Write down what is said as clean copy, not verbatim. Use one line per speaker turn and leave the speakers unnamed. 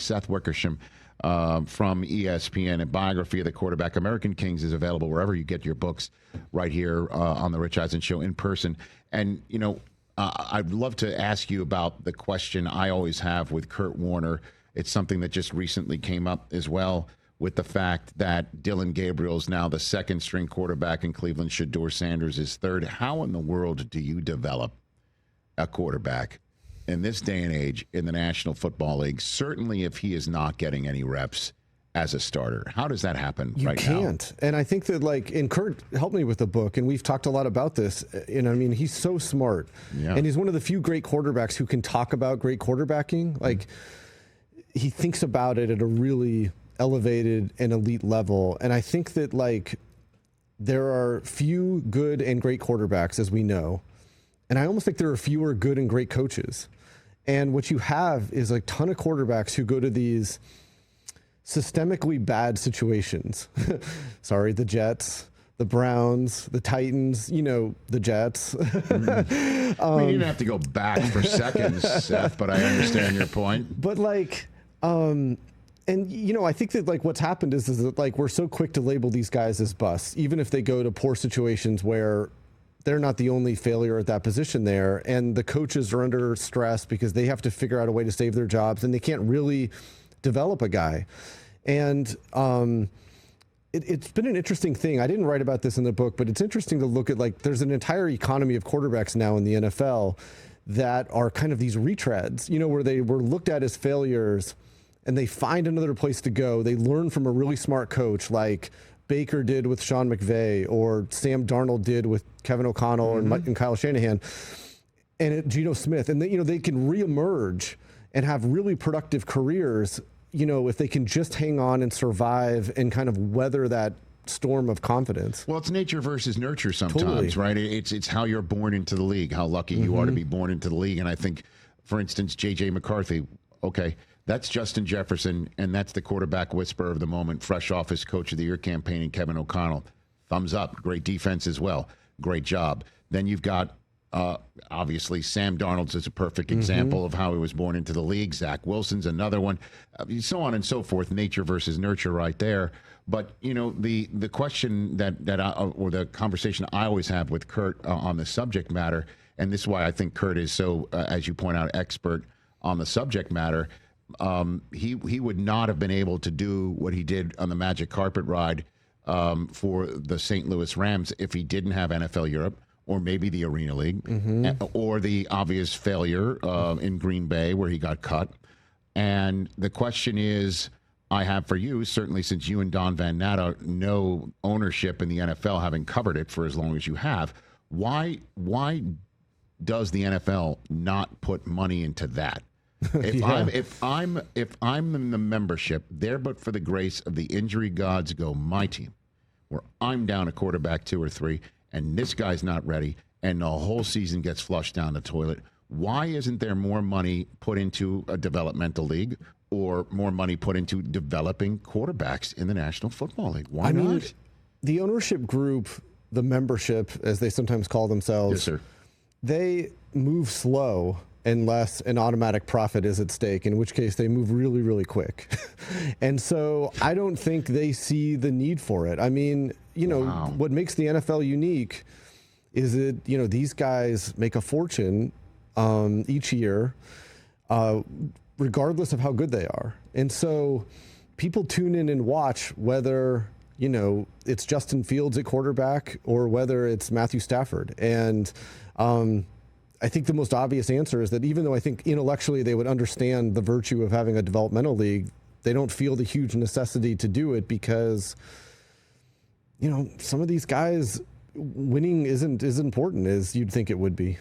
Seth Wickersham from ESPN. And Biography of the Quarterback, American Kings, is available wherever you get your books, right here on the Rich Eisen Show in person. And, you know, I'd love to ask you about the question I always have with Kurt Warner. It's something that just recently came up as well, with the fact that Dylan Gabriel's now the second-string quarterback in Cleveland. Shedeur Sanders is third. How in the world do you develop a quarterback in this day and age in the National Football League, certainly if he is not getting any reps as a starter? How does that happen right now?
You can't. And I think that, like, and Kurt helped me with the book, and we've talked a lot about this. And I mean, he's so smart.
Yeah.
And he's one of the few great quarterbacks who can talk about great quarterbacking. Like, he thinks about it at a really elevated and elite level. And I think that, like, there are few good and great quarterbacks, as we know. And I almost think there are fewer good and great coaches. And what you have is a ton of quarterbacks who go to these systemically bad situations. Sorry, the Jets, the Browns, the Titans, you know, the Jets.
You didn't have to go back for seconds, Seth, but I understand your point.
But, like, and, you know, I think that, like, what's happened is that, like, we're so quick to label these guys as busts, even if they go to poor situations where they're not the only failure at that position there. And the coaches are under stress because they have to figure out a way to save their jobs, and they can't really develop a guy. And it's been an interesting thing. I didn't write about this in the book, but it's interesting to look at, like, there's an entire economy of quarterbacks now in the NFL that are kind of these retreads, you know, where they were looked at as failures and they find another place to go. They learn from a really smart coach, like Baker did with Sean McVay, or Sam Darnold did with Kevin O'Connell and Kyle Shanahan, and Geno Smith. And they, you know, they can reemerge and have really productive careers, you know, if they can just hang on and survive and kind of weather that storm of confidence.
Well, it's nature versus nurture sometimes,
Totally.
right? It's how you're born into the league, how lucky you are to be born into the league. And I think, for instance, J.J. McCarthy, okay, that's Justin Jefferson, and that's the quarterback whisperer of the moment, fresh off his Coach of the Year campaign in Kevin O'Connell. Thumbs up. Great defense as well. Great job. Then you've got, obviously, Sam Darnold's is a perfect example of how he was born into the league. Zach Wilson's another one. So on and so forth. Nature versus nurture right there. But, you know, the question or the conversation I always have with Kurt on the subject matter, and this is why I think Kurt is so, as you point out, expert on the subject matter. He would not have been able to do what he did on the magic carpet ride for the St. Louis Rams if he didn't have NFL Europe, or maybe the Arena League, or the obvious failure in Green Bay where he got cut. And the question is, I have for you, certainly since you and Don Van Natta know ownership in the NFL, having covered it for as long as you have, why does the NFL not put money into that? If I'm in the membership, there but for the grace of the injury gods go my team, where I'm down a quarterback 2 or 3, and this guy's not ready, and the whole season gets flushed down the toilet. Why isn't there more money put into a developmental league, or more money put into developing quarterbacks in the National Football League? Why not?
The ownership group, the membership, as they sometimes call themselves,
Yes, sir.
They move slow unless an automatic profit is at stake, in which case they move really, really quick. And so I don't think they see the need for it. I mean, you know, what makes the NFL unique is that, you know, these guys make a fortune each year, regardless of how good they are. And so people tune in and watch whether, you know, it's Justin Fields at quarterback or whether it's Matthew Stafford. And I think the most obvious answer is that even though I think intellectually they would understand the virtue of having a developmental league, they don't feel the huge necessity to do it because, you know, some of these guys, winning isn't as important as you'd think it would be.